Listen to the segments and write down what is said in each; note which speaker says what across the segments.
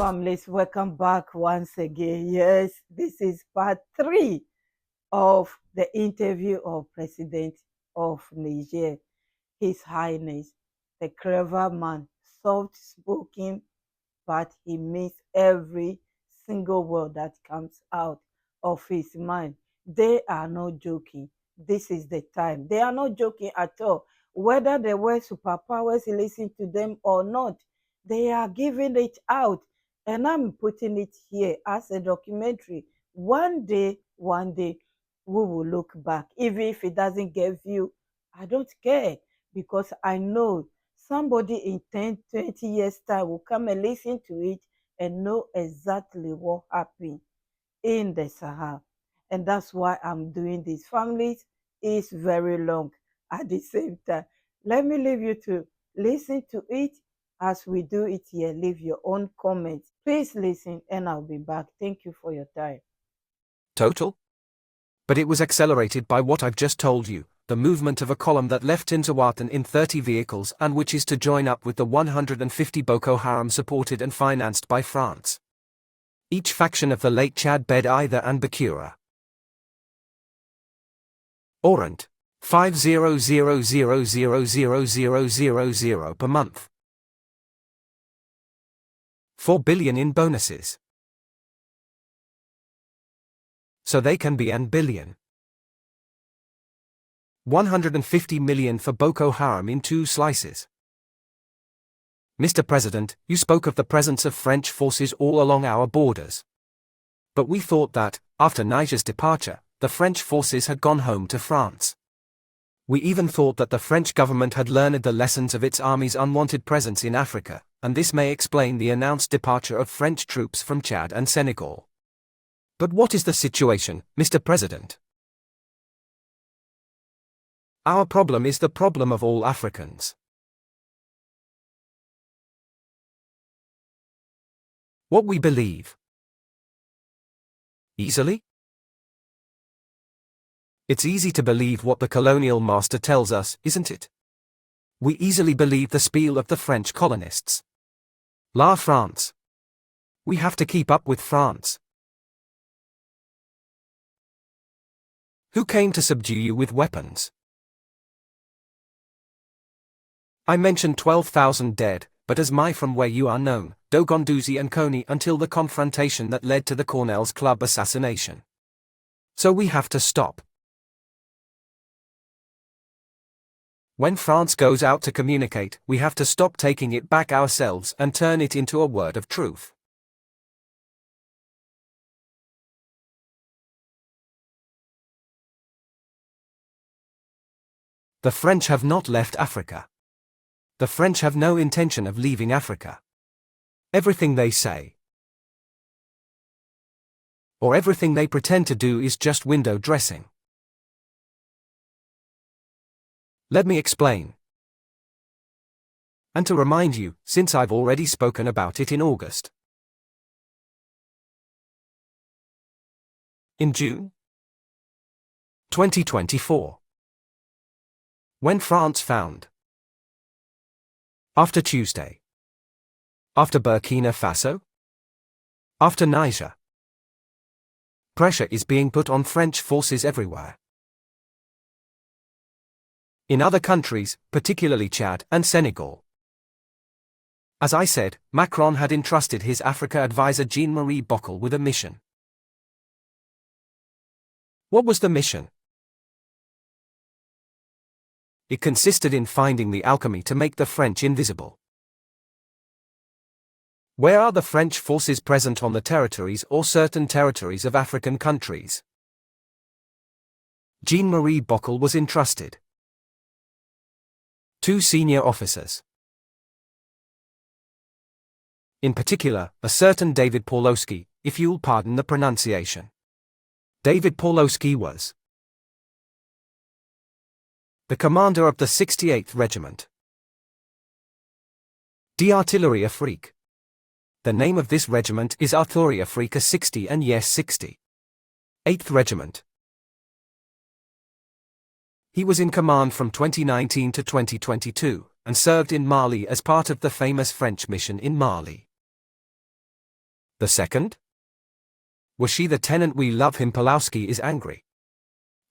Speaker 1: families, welcome back once again. Yes, this is part 3 of the interview of President of Niger, His Highness, the clever man, soft-spoken, but he means every single word that comes out of his mind. They are not joking. This is the time. They are not joking at all. Whether the world superpowers listen to them or not, they are giving it out. And I'm putting it here as a documentary. One day, we will look back. Even if it doesn't give you, I don't care, because I know somebody in 10, 20 years' time will come and listen to it and know exactly what happened in the Sahel. And that's why I'm doing this. Families is very long at the same time. Let me leave you to listen to it as we do it here. Leave your own comments. Please listen and I'll be back. Thank you for your time.
Speaker 2: Total? But it was accelerated by what I've just told you, the movement of a column that left Tinzawatan in 30 vehicles and which is to join up with the 150 Boko Haram supported and financed by France. Each faction of the Lake Chad Bed Either and Bakura. Orant. 500,000,000 per month. 4 billion in bonuses. So they can be an billion. 150 million for Boko Haram in 2 slices. Mr. President, you spoke of the presence of French forces all along our borders. But we thought that, after Niger's departure, the French forces had gone home to France. We even thought that the French government had learned the lessons of its army's unwanted presence in Africa, and this may explain the announced departure of French troops from Chad and Senegal. But what is the situation, Mr. President? Our problem is the problem of all Africans. What we believe. Easily? It's easy to believe what the colonial master tells us, isn't it? We easily believe the spiel of the French colonists. La France. We have to keep up with France. Who came to subdue you with weapons? I mentioned 12,000 dead, but as my from where you are known, Dogonduzi and Kony until the confrontation that led to the Cornell's Club assassination. So we have to stop. When France goes out to communicate, we have to stop taking it back ourselves and turn it into a word of truth. The French have not left Africa. The French have no intention of leaving Africa. Everything they say, or everything they pretend to do, is just window dressing. Let me explain. And to remind you, since I've already spoken about it in August. In June 2024. When France found. After Tuesday. After Burkina Faso? After Niger. Pressure is being put on French forces everywhere. In other countries, particularly Chad and Senegal. As I said, Macron had entrusted his Africa advisor Jean-Marie Bockel with a mission. What was the mission? It consisted in finding the alchemy to make the French invisible. Where are the French forces present on the territories or certain territories of African countries? Jean-Marie Bockel was entrusted. 2 senior officers. In particular, a certain David Pawlowski, if you'll pardon the pronunciation. David Pawlowski was the commander of the 68th Regiment. d'Artillerie Afrique. The name of this regiment is Artillerie Afrique 60 and yes 60. 8th Regiment. He was in command from 2019 to 2022, and served in Mali as part of the famous French mission in Mali. The second? Was she the tenant we love him Pulowski is angry?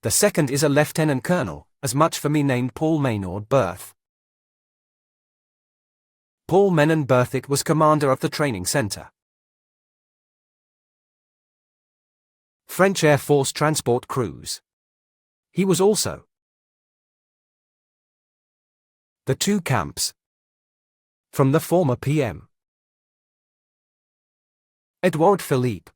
Speaker 2: The second is a lieutenant colonel, as much for me named Paul Maynard Berth. Paul Menon Berthit was commander of the training center. French Air Force transport crews. He was also the two camps from the former PM. Edouard Philippe.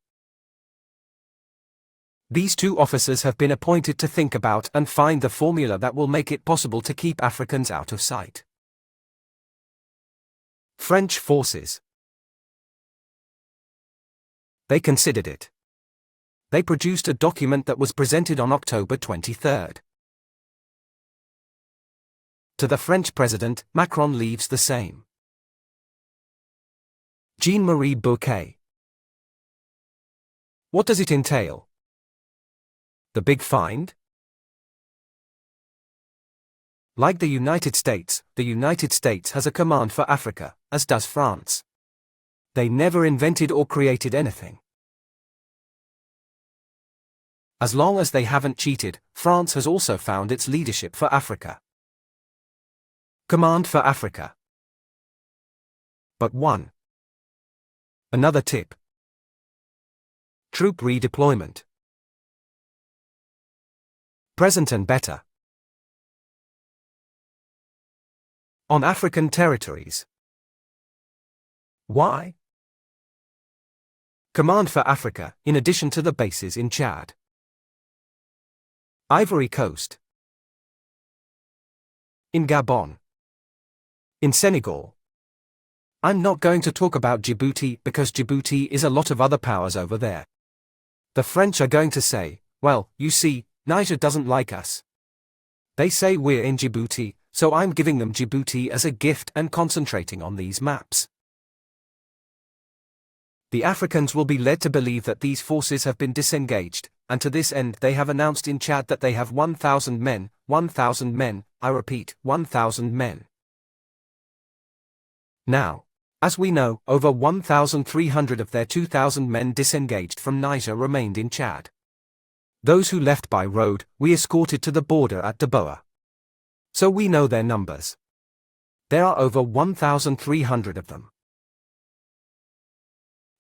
Speaker 2: These two officers have been appointed to think about and find the formula that will make it possible to keep Africans out of sight. French forces. They considered it. They produced a document that was presented on October 23. To the French president, Macron leaves the same. Jean-Marie Bouquet. What does it entail? The big find? Like the United States has a command for Africa, as does France. They never invented or created anything. As long as they haven't cheated, France has also found its leadership for Africa. Command for Africa. But one. Another tip. Troop redeployment. Present and better. On African territories. Why? Command for Africa, in addition to the bases in Chad, Ivory Coast, in Gabon, in Senegal. I'm not going to talk about Djibouti because Djibouti is a lot of other powers over there. The French are going to say, well, you see, Niger doesn't like us. They say we're in Djibouti, so I'm giving them Djibouti as a gift and concentrating on these maps. The Africans will be led to believe that these forces have been disengaged, and to this end they have announced in Chad that they have 1,000 men, 1,000 men, I repeat, 1,000 men. Now, as we know, over 1,300 of their 2,000 men disengaged from Niger remained in Chad. Those who left by road, we escorted to the border at Daboa. So we know their numbers. There are over 1,300 of them.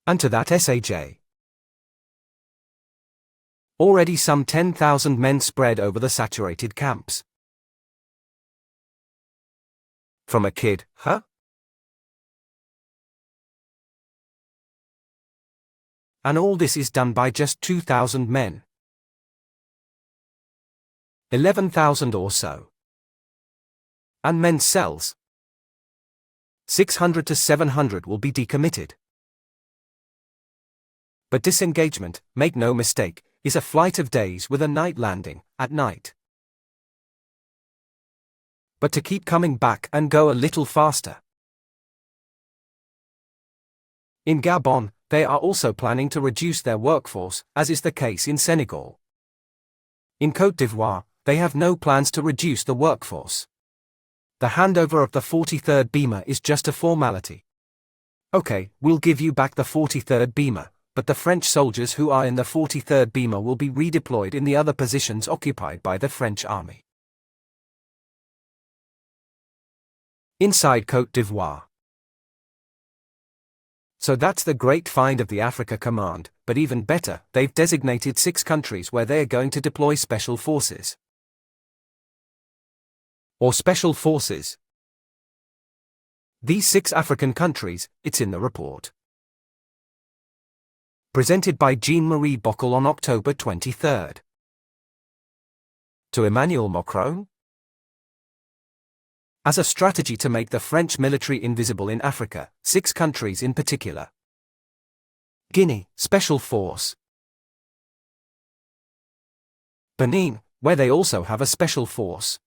Speaker 2: And to that SAJ. Already some 10,000 men spread over the saturated camps. From a kid, huh? And all this is done by just 2,000 men. 11,000 or so. And men's cells. 600 to 700 will be decommitted. But disengagement, make no mistake, is a flight of days with a night landing, at night. But to keep coming back and go a little faster. In Gabon, they are also planning to reduce their workforce, as is the case in Senegal. In Côte d'Ivoire, they have no plans to reduce the workforce. The handover of the 43rd Beamer is just a formality. Okay, we'll give you back the 43rd Beamer, but the French soldiers who are in the 43rd Beamer will be redeployed in the other positions occupied by the French army. Inside Côte d'Ivoire. So that's the great find of the Africa Command, but even better, they've designated 6 countries where they're going to deploy special forces. Or special forces. These 6 African countries, it's in the report. Presented by Jean-Marie Bockel on October 23. To Emmanuel Macron? As a strategy to make the French military invisible in Africa, 6 countries in particular. Guinea, Special Force. Benin, where they also have a special force.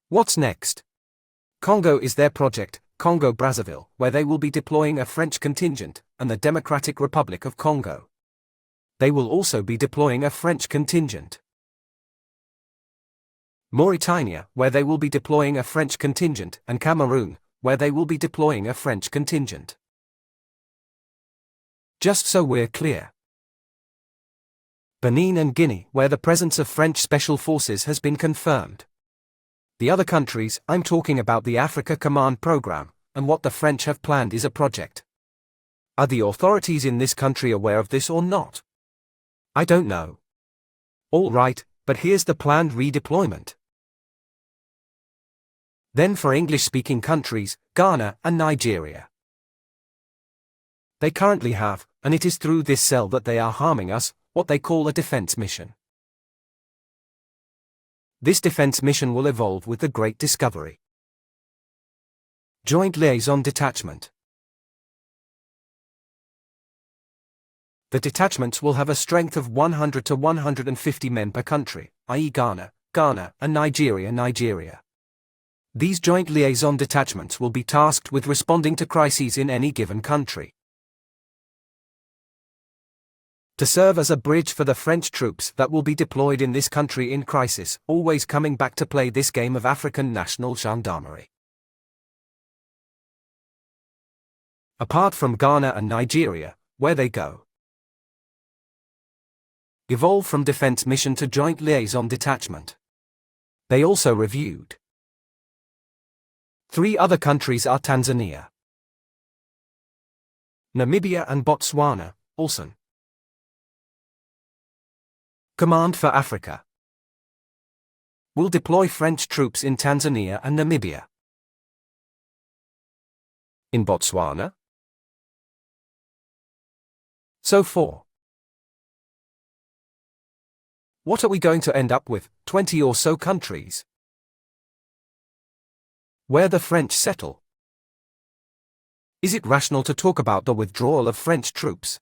Speaker 2: What's next? Congo is their project, Congo-Brazzaville, where they will be deploying a French contingent, and the Democratic Republic of Congo. They will also be deploying a French contingent. Mauritania, where they will be deploying a French contingent, and Cameroon, where they will be deploying a French contingent. Just so we're clear. Benin and Guinea, where the presence of French special forces has been confirmed. The other countries, I'm talking about the Africa Command Program, and what the French have planned is a project. Are the authorities in this country aware of this or not? I don't know. All right, but here's the planned redeployment. Then for English-speaking countries, Ghana and Nigeria. They currently have, and it is through this cell that they are harming us, what they call a defense mission. This defense mission will evolve with the Great Discovery. Joint Liaison Detachment. The detachments will have a strength of 100 to 150 men per country, i.e. Ghana, and Nigeria. These joint liaison detachments will be tasked with responding to crises in any given country. To serve as a bridge for the French troops that will be deployed in this country in crisis, always coming back to play this game of African national gendarmerie. Apart from Ghana and Nigeria, where they go. Evolve from defense mission to joint liaison detachment. They also reviewed. 3 other countries are Tanzania, Namibia and Botswana, also. Command for Africa will deploy French troops in Tanzania and Namibia. In Botswana. So for. What are we going to end up with, 20 or so countries? Where the French settle? Is it rational to talk about the withdrawal of French troops?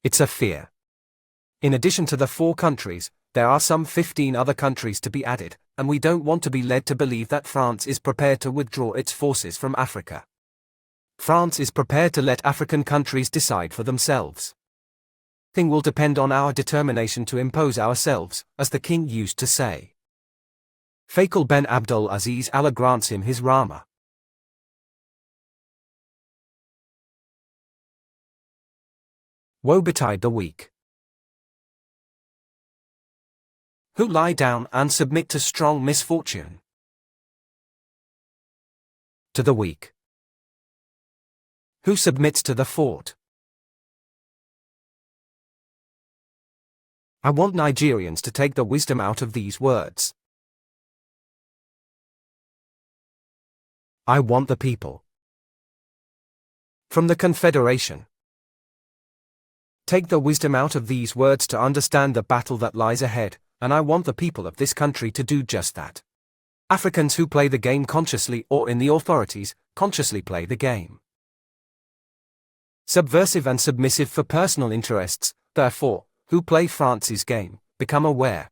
Speaker 2: It's a fear. In addition to the 4 countries, there are some 15 other countries to be added, and we don't want to be led to believe that France is prepared to withdraw its forces from Africa. France is prepared to let African countries decide for themselves. Thing will depend on our determination to impose ourselves, as the king used to say. Faisal Ben Abdul Aziz Allah grants him his Rahmah. Woe betide the weak, who lie down and submit to strong misfortune. To the weak, who submits to the fort. I want Nigerians to take the wisdom out of these words. I want the people from the Confederation. Take the wisdom out of these words to understand the battle that lies ahead, and I want the people of this country to do just that. Africans who play the game consciously or in the authorities, consciously play the game. Subversive and submissive for personal interests, therefore, who play France's game, become aware.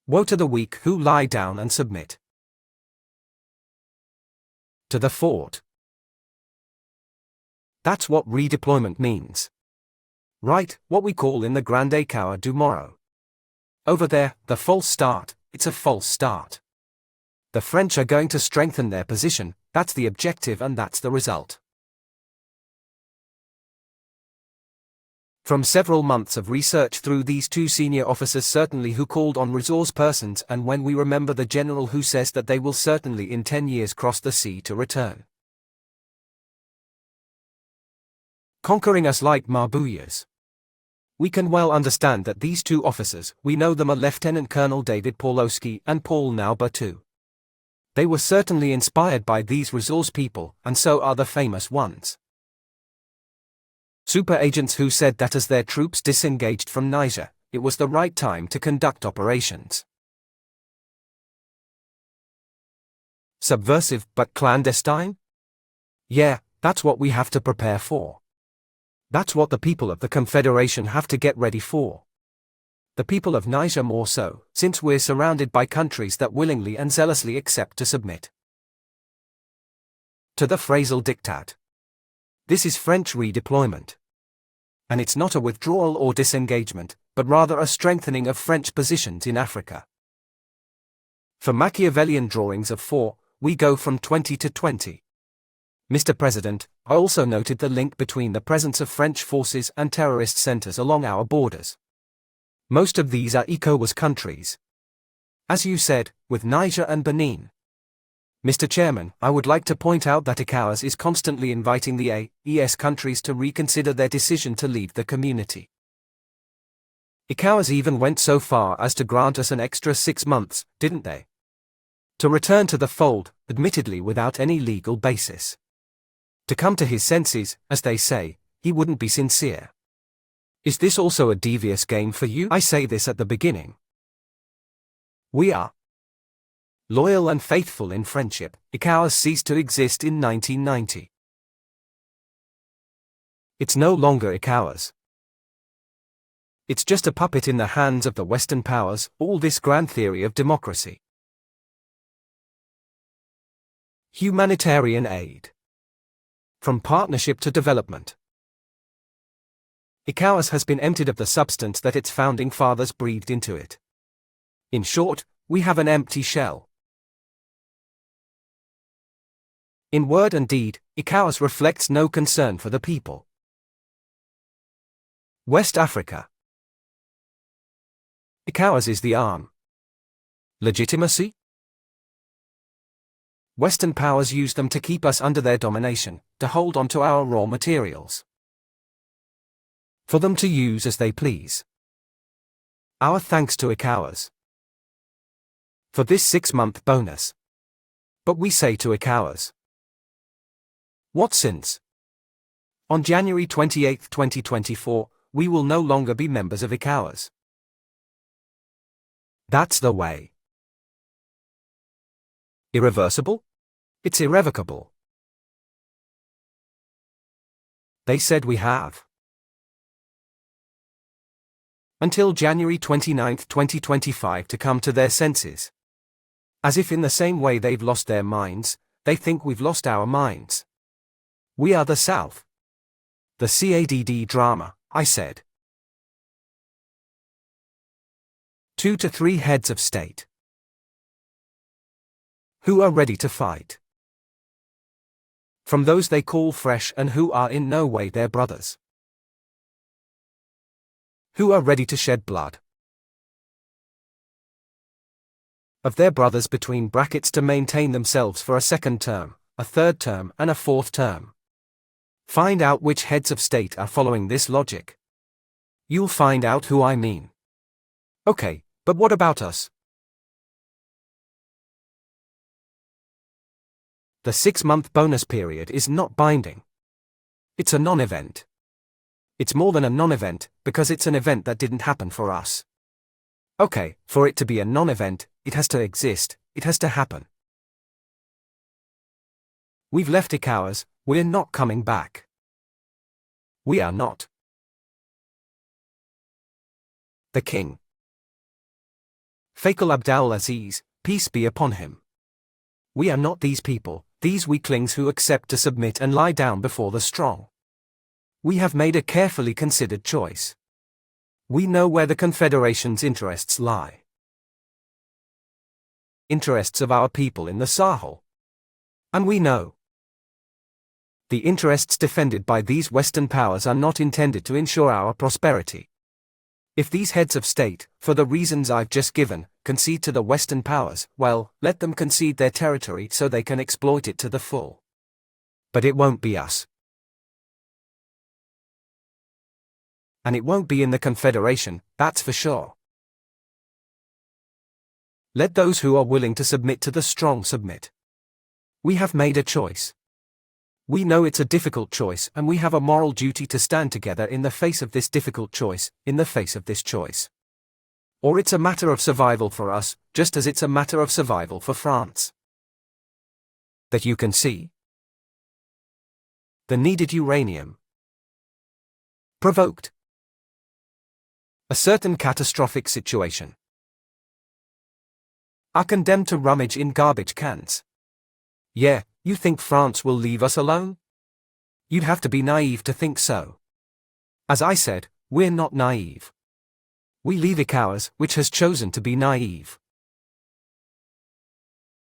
Speaker 2: Woe to the weak who lie down and submit. To the fort. That's what redeployment means. Right, what we call in the Grand ECOWAS du Moro. Over there, the false start, it's a false start. The French are going to strengthen their position, that's the objective and that's the result. From several months of research through these 2 senior officers certainly who called on resource persons, and when we remember the general who says that they will certainly in 10 years cross the sea to return. Conquering us like Mabuyas. We can well understand that these 2 officers, we know them are Lieutenant Colonel David Pawlowski and Paul Nauber too. They were certainly inspired by these resource people, and so are the famous ones. Super agents who said that as their troops disengaged from Niger, it was the right time to conduct operations. Subversive but clandestine? Yeah, that's what we have to prepare for. That's what the people of the Confederation have to get ready for. The people of Niger more so, since we're surrounded by countries that willingly and zealously accept to submit to the Faisal Diktat. This is French redeployment. And it's not a withdrawal or disengagement, but rather a strengthening of French positions in Africa. For Machiavellian drawings of 4, we go from 20 to 20. Mr. President, I also noted the link between the presence of French forces and terrorist centers along our borders. Most of these are ECOWAS countries. As you said, with Niger and Benin. Mr. Chairman, I would like to point out that ECOWAS is constantly inviting the AES countries to reconsider their decision to leave the community. ECOWAS even went so far as to grant us an extra 6 months, didn't they? To return to the fold, admittedly without any legal basis. To come to his senses, as they say, he wouldn't be sincere. Is this also a devious game for you? I say this at the beginning. We are loyal and faithful in friendship. ECOWAS ceased to exist in 1990. It's no longer ECOWAS. It's just a puppet in the hands of the Western powers, all this grand theory of democracy. Humanitarian aid. From partnership to development. ECOWAS has been emptied of the substance that its founding fathers breathed into it. In short, we have an empty shell. In word and deed, ECOWAS reflects no concern for the people. West Africa. ECOWAS is the arm. Legitimacy? Western powers use them to keep us under their domination, to hold on to our raw materials. For them to use as they please. Our thanks to ECOWAS for this 6-month bonus. But we say to ECOWAS, what since? On January 28, 2024, we will no longer be members of ECOWAS. That's the way. Irreversible? It's irrevocable. They said we have until January 29, 2025 to come to their senses. As if in the same way they've lost their minds, they think we've lost our minds. We are the South. The CADD drama, I said. 2 to 3 heads of state. Who are ready to fight. From those they call fresh and who are in no way their brothers. Who are ready to shed blood. Of their brothers between brackets to maintain themselves for a 2nd term, a 3rd term and a 4th term. Find out which heads of state are following this logic. You'll find out who I mean. Okay, but what about us? The 6-month bonus period is not binding. It's a non-event. It's more than a non-event, because it's an event that didn't happen for us. Okay, for it to be a non-event, it has to exist, it has to happen. We've left ECOWAS, we're not coming back. We are not. The King. Faisal Abdel-Aziz, peace be upon him. We are not these people, these weaklings who accept to submit and lie down before the strong. We have made a carefully considered choice. We know where the Confederation's interests lie. Interests of our people in the Sahel. And we know the interests defended by these Western powers are not intended to ensure our prosperity. If these heads of state, for the reasons I've just given, concede to the Western powers, well, let them concede their territory so they can exploit it to the full. But it won't be us. And it won't be in the Confederation, that's for sure. Let those who are willing to submit to the strong submit. We have made a choice. We know it's a difficult choice and we have a moral duty to stand together in the face of this difficult choice, in the face of this choice. Or it's a matter of survival for us, just as it's a matter of survival for France. That you can see. The needed uranium. Provoked. A certain catastrophic situation. Are condemned to rummage in garbage cans. Yeah, you think France will leave us alone? You'd have to be naive to think so. As I said, we're not naive. We leave ECOWAS, which has chosen to be naive.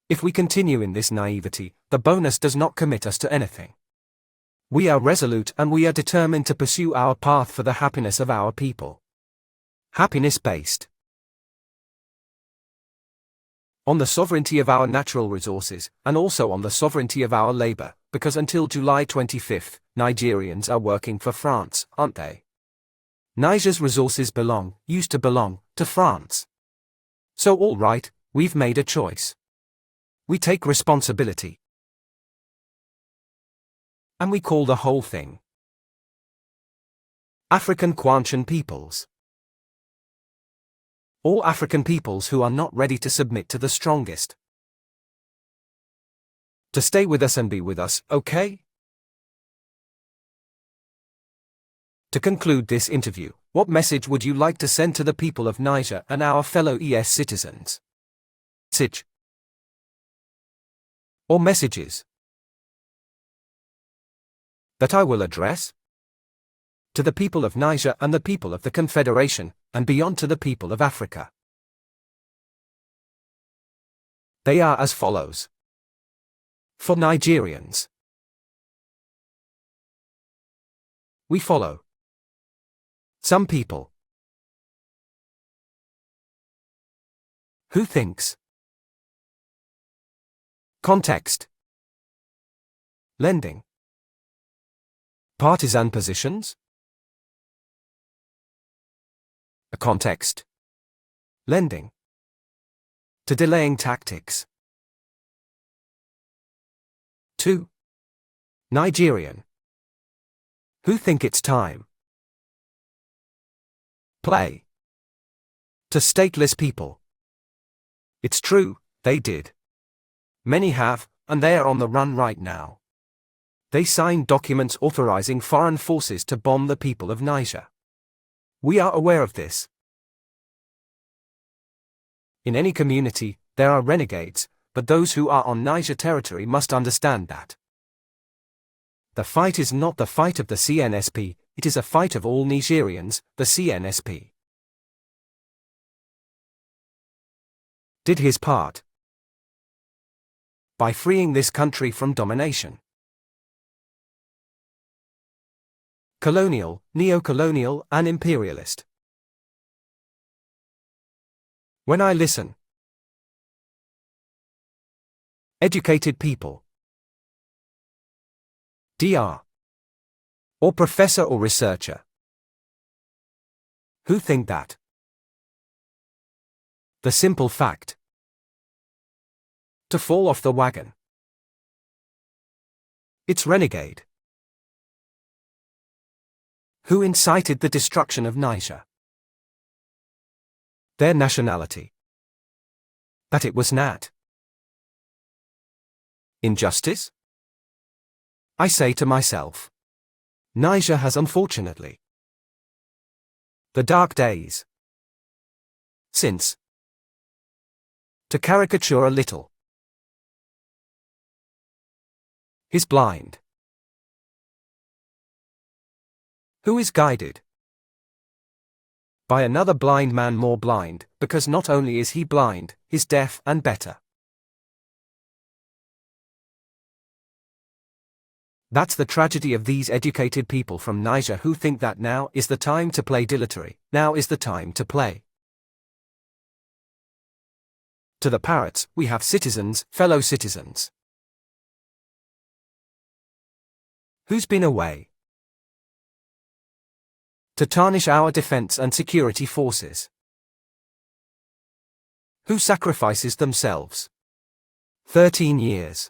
Speaker 2: If we continue in this naivety, the bonus does not commit us to anything. We are resolute and we are determined to pursue our path for the happiness of our people. Happiness based on the sovereignty of our natural resources, and also on the sovereignty of our labor, because until July 25th, Nigerians are working for France, aren't they? Niger's resources used to belong, to France. So all right, we've made a choice. We take responsibility. And we call the whole thing African Kwanchen peoples. All African peoples who are not ready to submit to the strongest. To stay with us and be with us, okay? To conclude this interview, what message would you like to send to the people of Niger and our fellow ES citizens? Message or messages that I will address to the people of Niger and the people of the Confederation, and beyond to the people of Africa. They are as follows. For Nigerians, we follow some people who thinks context, lending, partisan positions, a context, lending, to delaying tactics. 2. Nigerian, who think it's time, play, to stateless people. It's true, they did. Many have, and they are on the run right now. They signed documents authorizing foreign forces to bomb the people of Niger. We are aware of this. In any community, there are renegades, but those who are on Niger territory must understand that the fight is not the fight of the CNSP, it is a fight of all Nigerians, the CNSP did his part by freeing this country from domination. Colonial, neo-colonial, and imperialist. When I listen, educated people, DR, or professor or researcher, who think that the simple fact to fall off the wagon, it's renegade, who incited the destruction of Niger, their nationality, that it was not injustice? I say to myself, Niger has unfortunately the dark days since. To caricature a little, is blind. Who is guided by another blind man more blind, because not only is he blind, he's deaf and better. That's the tragedy of these educated people from Niger who think that now is the time to play dilatory, now is the time to play. To the parrots, we have citizens, fellow citizens. Who's been away to tarnish our defense and security forces? Who sacrifices themselves 13 years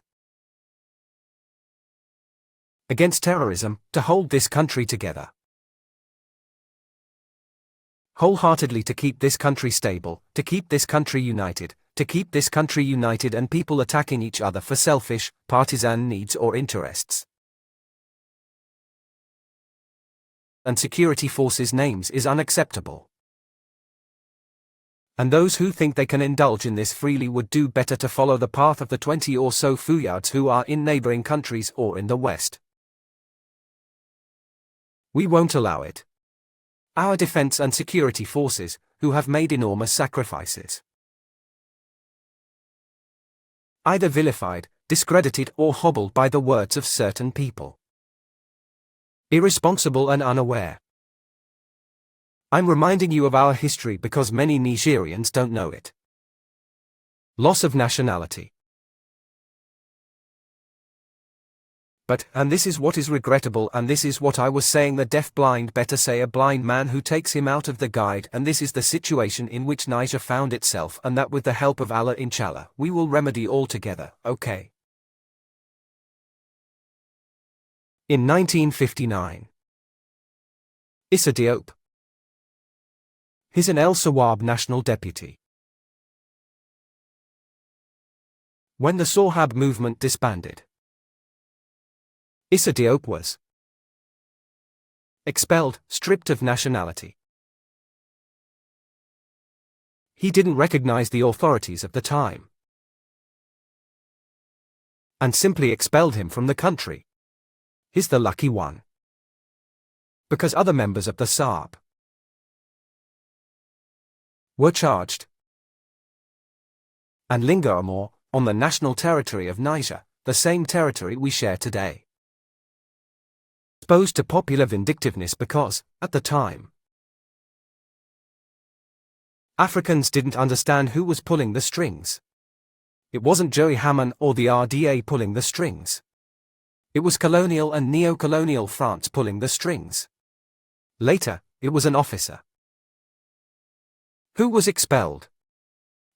Speaker 2: against terrorism to hold this country together? Wholeheartedly to keep this country stable, to keep this country united, and people attacking each other for selfish, partisan needs or interests. And security forces' names is unacceptable. And those who think they can indulge in this freely would do better to follow the path of the 20 or so fuyards who are in neighboring countries or in the West. We won't allow it. Our defense and security forces, who have made enormous sacrifices, either vilified, discredited or hobbled by the words of certain people. irresponsible and unaware. I'm reminding you of our history because many Nigerians don't know it. Loss of nationality. But, and this is what is regrettable, and this is what I was saying, the deaf-blind better say a blind man who takes him out of the guide, and this is the situation in which Niger found itself, and that with the help of Allah inshallah, we will remedy all together, okay? In 1959. Issa Diop. He's an El Sawab national deputy. When the Sahab movement disbanded, Issa Diop was expelled, stripped of nationality. He didn't recognize the authorities of the time and simply expelled him from the country. He's the lucky one. Because other members of the SAB were charged and linger more on the national territory of Niger, the same territory we share today. Exposed to popular vindictiveness because, at the time, Africans didn't understand who was pulling the strings. It wasn't Joey Hammond or the RDA pulling the strings. It was colonial and neo-colonial France pulling the strings. Later, it was an officer who was expelled.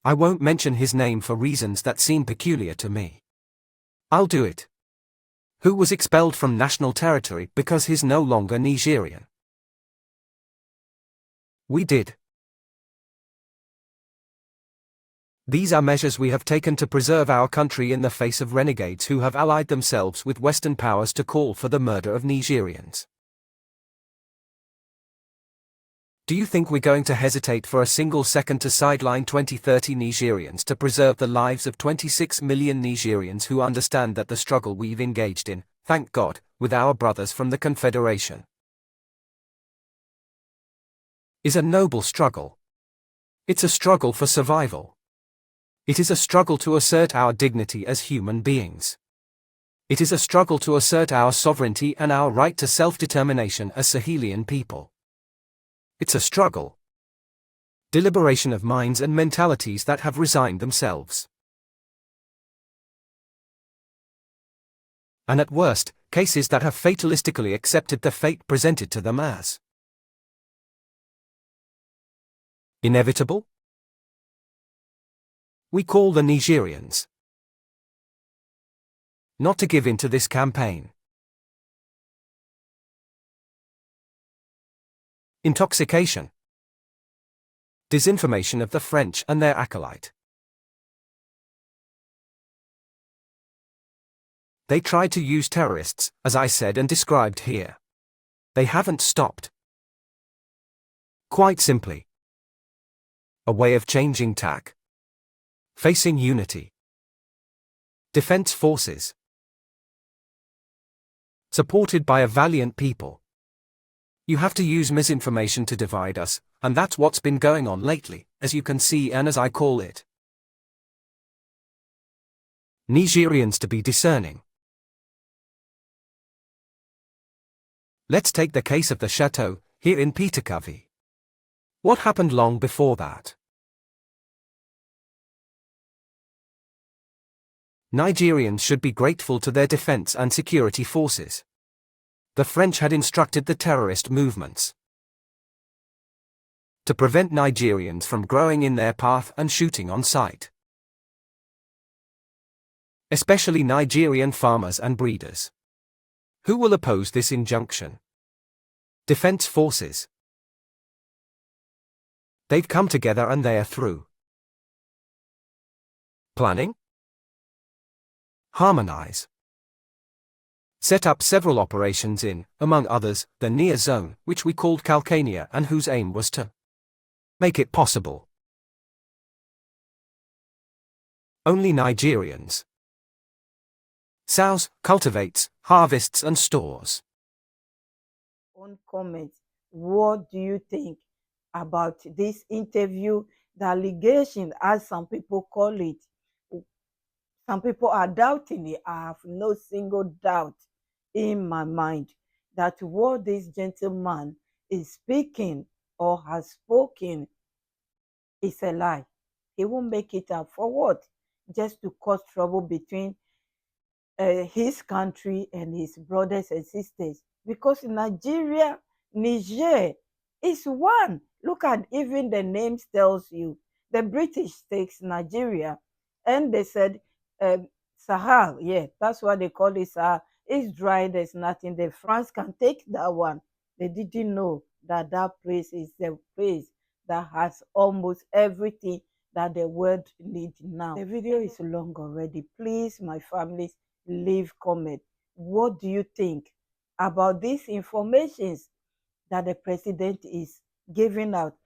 Speaker 2: I won't mention his name for reasons that seem peculiar to me. I'll do it. Who was expelled from national territory because he's no longer Nigerian. We did. These are measures we have taken to preserve our country in the face of renegades who have allied themselves with Western powers to call for the murder of Nigerians. Do you think we're going to hesitate for a single second to sideline 20-30 Nigerians to preserve the lives of 26 million Nigerians who understand that the struggle we've engaged in, thank God, with our brothers from the Confederation, is a noble struggle? It's a struggle for survival. It is a struggle to assert our dignity as human beings. It is a struggle to assert our sovereignty and our right to self-determination as Sahelian people. It's a struggle. Deliberation of minds and mentalities that have resigned themselves. And at worst, cases that have fatalistically accepted the fate presented to them as inevitable. We call the Nigerians not to give in to this campaign. Intoxication. Disinformation of the French and their acolyte. They tried to use terrorists, as I said and described here. They haven't stopped. Quite simply, a way of changing tack. Facing unity. Defense forces. Supported by a valiant people. You have to use misinformation to divide us, and that's what's been going on lately, as you can see and as I call it. Nigerians to be discerning. Let's take the case of the chateau, here in Pitakavi. What happened long before that? Nigerians should be grateful to their defense and security forces. The French had instructed the terrorist movements to prevent Nigerians from growing in their path and shooting on sight. Especially Nigerian farmers and breeders. Who will oppose this injunction? Defense forces. They've come together and they are through. Planning? Harmonize. Set up several operations in, among others, the near zone, which we called Calcania and whose aim was to make it possible. Only Nigerians. Sows, cultivates, harvests and stores.
Speaker 1: On comment, what do you think about this interview, the allegation, as some people call it? Some people are doubting it. I have no single doubt in my mind that what this gentleman is speaking or has spoken is a lie. He won't make it up. For what? Just to cause trouble between his country and his brothers and sisters. Because Niger is one. Look at even the names tells you. The British takes Nigeria, and they said Sahel. Yeah, that's what they call it. Sahel. It's dry. There's nothing. The France can take that one. They didn't know that that place is the place that has almost everything that the world needs now. The video is long already. Please, my families, leave comment. What do you think about these informations that the president is giving out?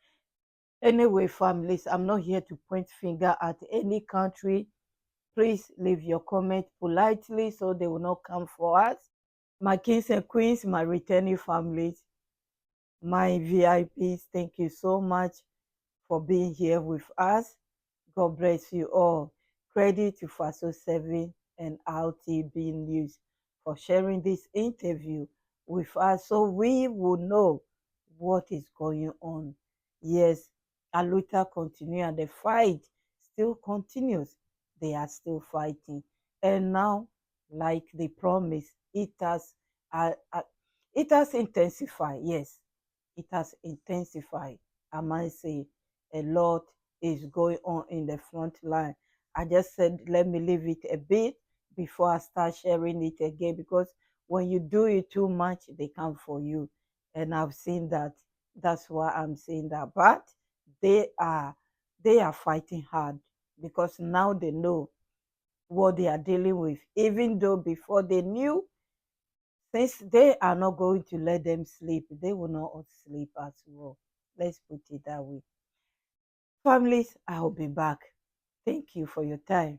Speaker 1: Anyway, families, I'm not here to point finger at any country. Please leave your comment politely so they will not come for us. My kings and queens, my returning families, my VIPs, thank you so much for being here with us. God bless you all. Credit to Faso 7 and RTB News for sharing this interview with us so we will know what is going on. Yes, Aluta continue and the fight still continues. They are still fighting. And now, like they promised, it has intensified. Yes, it has intensified. I might say a lot is going on in the front line. I just said, let me leave it a bit before I start sharing it again, because when you do it too much, they come for you. And I've seen that. That's why I'm saying that. But they are fighting hard because now they know what they are dealing with. Even though before they knew, since they are not going to let them sleep, they will not sleep as well. Let's put it that way. Families, I'll be back. Thank you for your time.